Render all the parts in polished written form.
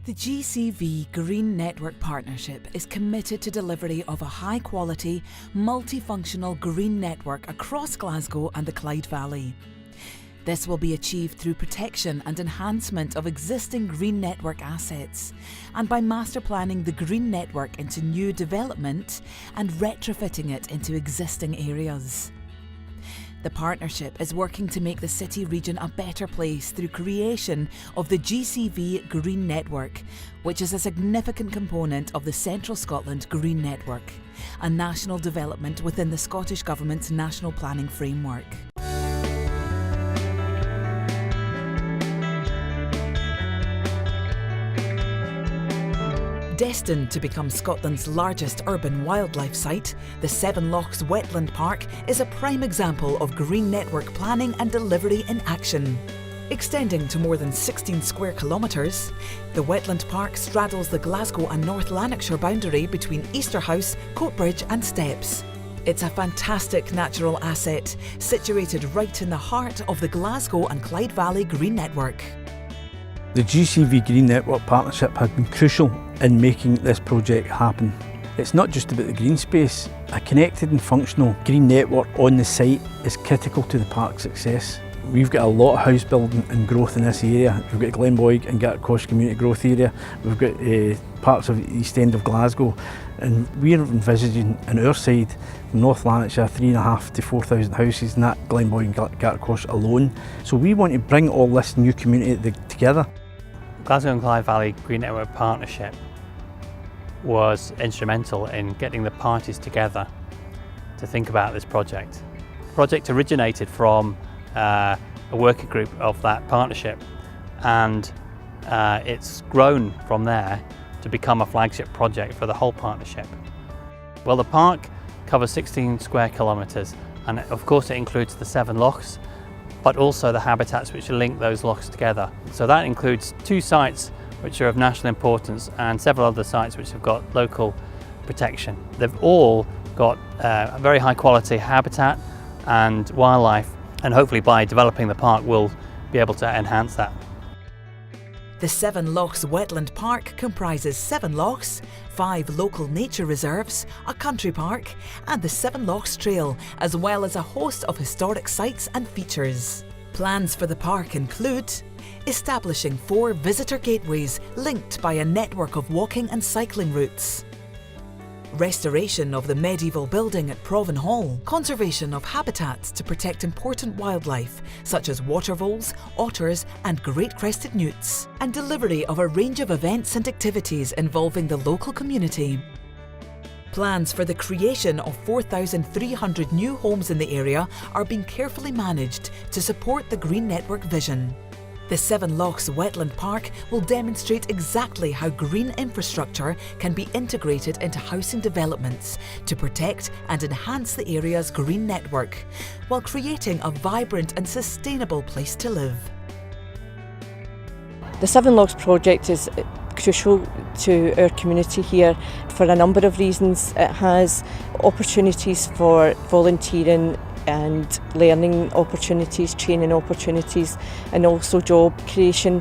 The GCV Green Network Partnership is committed to delivery of a high-quality, multifunctional green network across Glasgow and the Clyde Valley. This will be achieved through protection and enhancement of existing green network assets, and by master planning the green network into new development and retrofitting it into existing areas. The partnership is working to make the city region a better place through creation of the GCV Green Network, which is a significant component of the Central Scotland Green Network, a national development within the Scottish Government's National Planning Framework. Destined to become Scotland's largest urban wildlife site, the Seven Lochs Wetland Park is a prime example of green network planning and delivery in action. Extending to more than 16 square kilometres, the Wetland Park straddles the Glasgow and North Lanarkshire boundary between Easterhouse, Coatbridge and Steps. It's a fantastic natural asset, situated right in the heart of the Glasgow and Clyde Valley Green Network. The GCV Green Network Partnership has been crucial in making this project happen. It's not just about the green space. A connected and functional green network on the site is critical to the park's success. We've got a lot of house building and growth in this area. We've got Glenboig and Gartcosh community growth area. We've got parts of the east end of Glasgow, and we're envisaging on our side, North Lanarkshire, 3,500 to 4,000 houses in that Glenboig and Gartcosh alone. So we want to bring all this new community together. Glasgow and Clyde Valley Green Network Partnership was instrumental in getting the parties together to think about this project. The project originated from a working group of that partnership, and it's grown from there to become a flagship project for the whole partnership. Well, the park covers 16 square kilometres, and of course it includes the Seven Lochs, but also the habitats which link those lochs together. So that includes 2 sites which are of national importance and several other sites which have got local protection. They've all got a very high quality habitat and wildlife, and hopefully by developing the park we'll be able to enhance that. The Seven Lochs Wetland Park comprises 7 lochs, 5 local nature reserves, a country park and the Seven Lochs Trail, as well as a host of historic sites and features. Plans for the park include establishing 4 visitor gateways linked by a network of walking and cycling routes, restoration of the medieval building at Provan Hall, conservation of habitats to protect important wildlife such as water voles, otters and great crested newts, and delivery of a range of events and activities involving the local community. Plans for the creation of 4,300 new homes in the area are being carefully managed to support the Green Network vision. The Seven Lochs Wetland Park will demonstrate exactly how green infrastructure can be integrated into housing developments to protect and enhance the area's green network, while creating a vibrant and sustainable place to live. The Seven Lochs project is crucial to our community here for a number of reasons. It has opportunities for volunteering and learning opportunities, training opportunities, and also job creation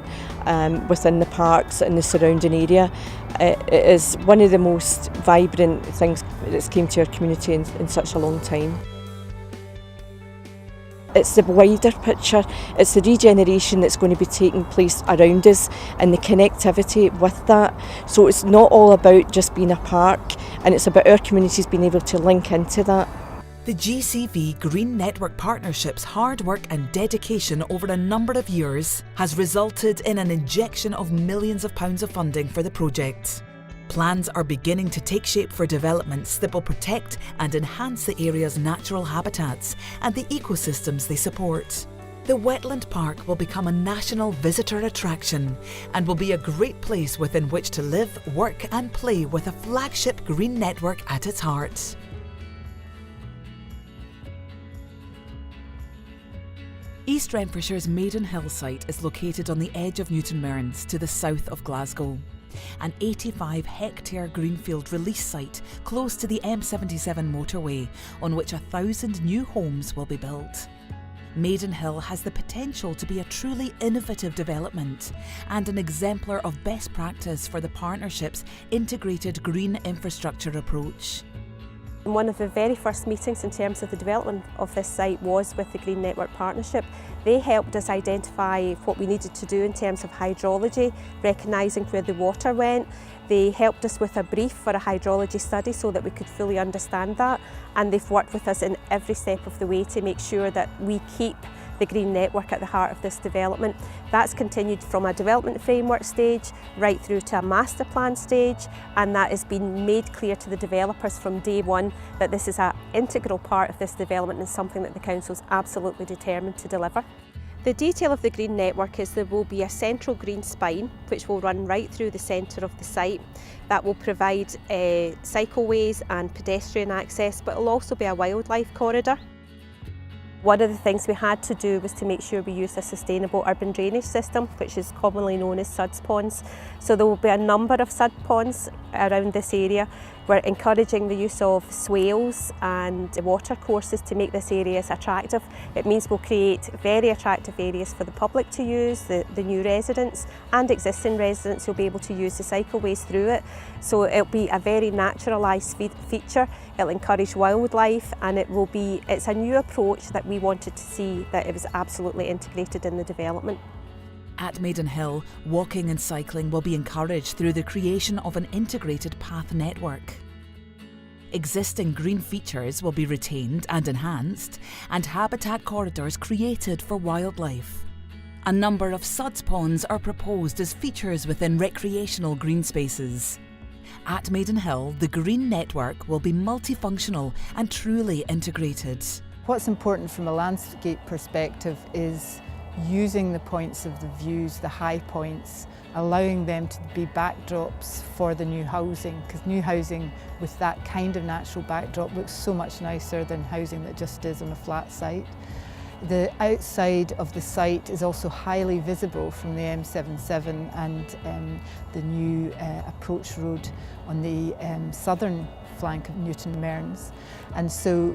within the parks and the surrounding area. It is one of the most vibrant things that's came to our community in such a long time. It's the wider picture, it's the regeneration that's going to be taking place around us and the connectivity with that. So it's not all about just being a park, and it's about our communities being able to link into that. The GCV Green Network Partnership's hard work and dedication over a number of years has resulted in an injection of millions of pounds of funding for the project. Plans are beginning to take shape for developments that will protect and enhance the area's natural habitats and the ecosystems they support. The Wetland Park will become a national visitor attraction and will be a great place within which to live, work and play with a flagship green network at its heart. East Renfrewshire's Maiden Hill site is located on the edge of Newton Mearns to the south of Glasgow. An 85-hectare greenfield release site close to the M77 motorway on which 1,000 new homes will be built. Maidenhill has the potential to be a truly innovative development and an exemplar of best practice for the partnership's integrated green infrastructure approach. One of the very first meetings in terms of the development of this site was with the Green Network Partnership. They helped us identify what we needed to do in terms of hydrology, recognising where the water went. They helped us with a brief for a hydrology study so that we could fully understand that, and they've worked with us in every step of the way to make sure that we keep the Green Network at the heart of this development. That's continued from a development framework stage right through to a master plan stage, and that has been made clear to the developers from day one that this is an integral part of this development and something that the Council's absolutely determined to deliver. The detail of the Green Network is there will be a central green spine which will run right through the centre of the site. That will provide cycleways and pedestrian access, but it will also be a wildlife corridor. One of the things we had to do was to make sure we use a sustainable urban drainage system, which is commonly known as suds ponds. So there will be a number of sud ponds around this area. We're encouraging the use of swales and water courses to make this area as attractive. It means we'll create very attractive areas for the public to use, the new residents and existing residents who'll be able to use the cycleways through it. So it'll be a very naturalised feature. It'll encourage wildlife, and it's a new approach that we wanted to see, that it was absolutely integrated in the development. At Maidenhill, walking and cycling will be encouraged through the creation of an integrated path network. Existing green features will be retained and enhanced, and habitat corridors created for wildlife. A number of suds ponds are proposed as features within recreational green spaces. At Maidenhill, the Green Network will be multifunctional and truly integrated. What's important from a landscape perspective is using the points of the views, the high points, allowing them to be backdrops for the new housing, because new housing with that kind of natural backdrop looks so much nicer than housing that just is on a flat site. The outside of the site is also highly visible from the M77 and the new approach road on the southern flank of Newton Mearns. And so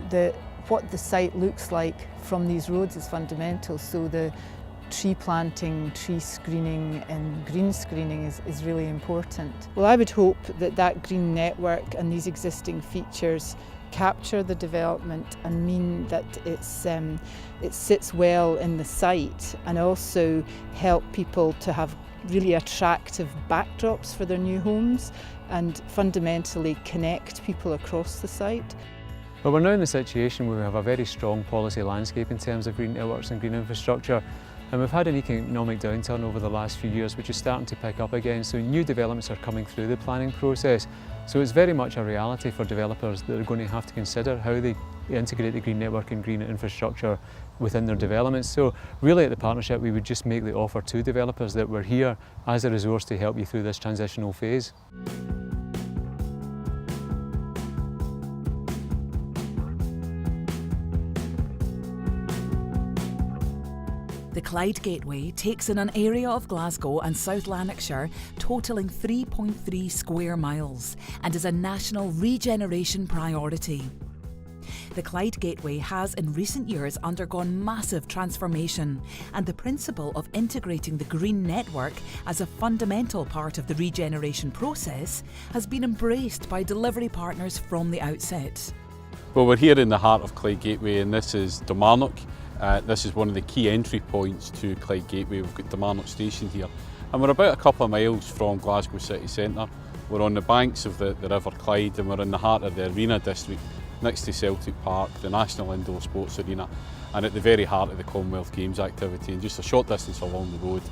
what the site looks like from these roads is fundamental. So the tree planting, tree screening and green screening is really important. Well, I would hope that that green network and these existing features capture the development and mean that it sits well in the site, and also help people to have really attractive backdrops for their new homes and fundamentally connect people across the site. Well, we're now in the situation where we have a very strong policy landscape in terms of green networks and green infrastructure, and we've had an economic downturn over the last few years which is starting to pick up again, so new developments are coming through the planning process. So it's very much a reality for developers that are going to have to consider how they integrate the green network and green infrastructure within their developments. So really at the partnership we would just make the offer to developers that we're here as a resource to help you through this transitional phase. The Clyde Gateway takes in an area of Glasgow and South Lanarkshire totalling 3.3 square miles and is a national regeneration priority. The Clyde Gateway has in recent years undergone massive transformation, and the principle of integrating the green network as a fundamental part of the regeneration process has been embraced by delivery partners from the outset. Well, we're here in the heart of Clyde Gateway, and this is Kilmarnock. This is one of the key entry points to Clyde Gateway. We've got Kilmarnock Station here, and we're about a couple of miles from Glasgow city centre. We're on the banks of the River Clyde, and we're in the heart of the Arena District, next to Celtic Park, the National Indoor Sports Arena, and at the very heart of the Commonwealth Games activity. And just a short distance along the road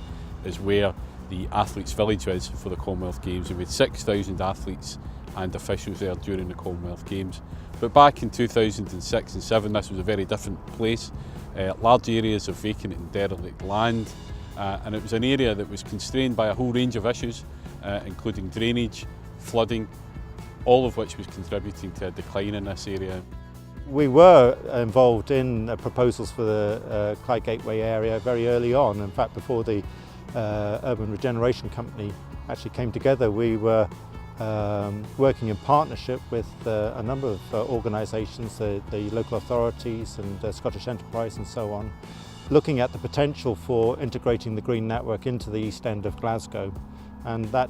is where the Athletes Village is for the Commonwealth Games. We had 6,000 athletes and officials there during the Commonwealth Games. But back in 2006 and 2007, this was a very different place. Large areas of vacant and derelict land, and it was an area that was constrained by a whole range of issues, including drainage, flooding, all of which was contributing to a decline in this area. We were involved in proposals for the Clyde Gateway area very early on. In fact, before the Urban Regeneration Company actually came together, we were working in partnership with a number of organisations, the local authorities and Scottish Enterprise and so on, looking at the potential for integrating the green network into the east end of Glasgow, and that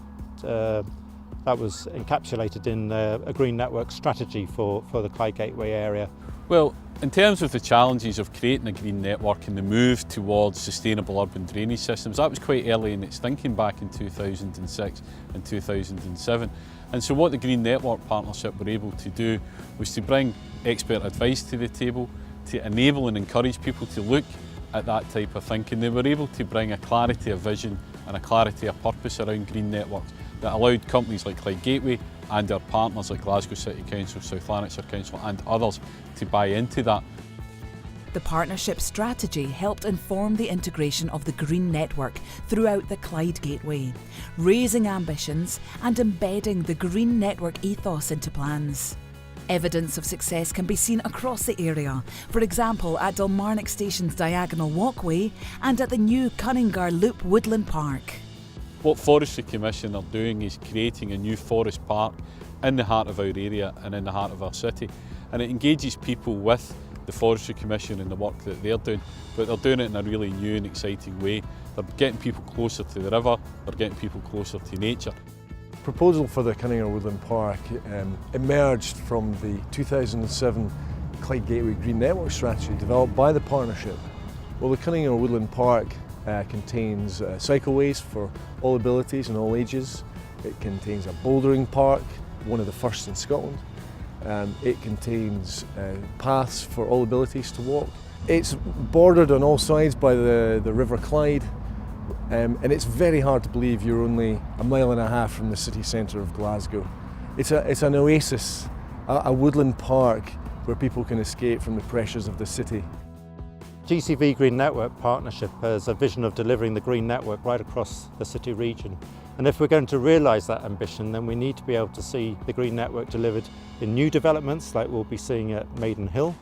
was encapsulated in a green network strategy for the Clyde Gateway area. Well, in terms of the challenges of creating a green network and the move towards sustainable urban drainage systems, that was quite early in its thinking back in 2006 and 2007. And so what the Green Network Partnership were able to do was to bring expert advice to the table, to enable and encourage people to look at that type of thinking. They were able to bring a clarity of vision and a clarity of purpose around green networks that allowed companies like Clyde Gateway and our partners like Glasgow City Council, South Lanarkshire Council and others to buy into that. The partnership strategy helped inform the integration of the green network throughout the Clyde Gateway, raising ambitions and embedding the green network ethos into plans. Evidence of success can be seen across the area, for example at Dalmarnock Station's diagonal walkway and at the new Cunningar Loop Woodland Park. What Forestry Commission are doing is creating a new forest park in the heart of our area and in the heart of our city, and it engages people with the Forestry Commission and the work that they're doing, but they're doing it in a really new and exciting way. They're getting people closer to the river, they're getting people closer to nature. The proposal for the Cunningar Woodland Park emerged from the 2007 Clyde Gateway Green Network strategy developed by the partnership. Well, the Cunningar Woodland Park contains cycleways for all abilities and all ages. It contains a bouldering park, one of the first in Scotland. It contains paths for all abilities to walk. It's bordered on all sides by the River Clyde, and it's very hard to believe you're only a mile and a half from the city centre of Glasgow. It's an oasis, a woodland park where people can escape from the pressures of the city. GCV Green Network Partnership has a vision of delivering the green network right across the city region. And if we're going to realise that ambition, then we need to be able to see the green network delivered in new developments like we'll be seeing at Maiden Hill,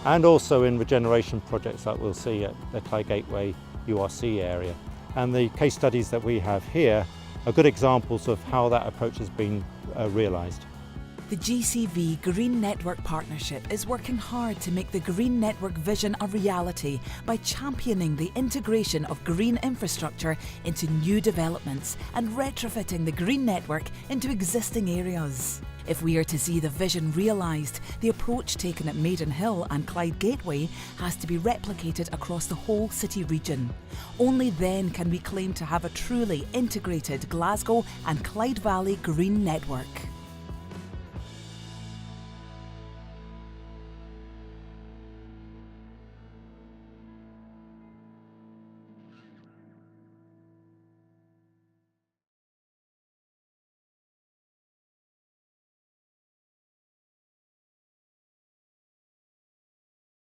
and also in regeneration projects like we'll see at the Clyde Gateway URC area. And the case studies that we have here are good examples of how that approach has been realised. The GCV Green Network Partnership is working hard to make the Green Network vision a reality by championing the integration of green infrastructure into new developments and retrofitting the green network into existing areas. If we are to see the vision realised, the approach taken at Maiden Hill and Clyde Gateway has to be replicated across the whole city region. Only then can we claim to have a truly integrated Glasgow and Clyde Valley green network.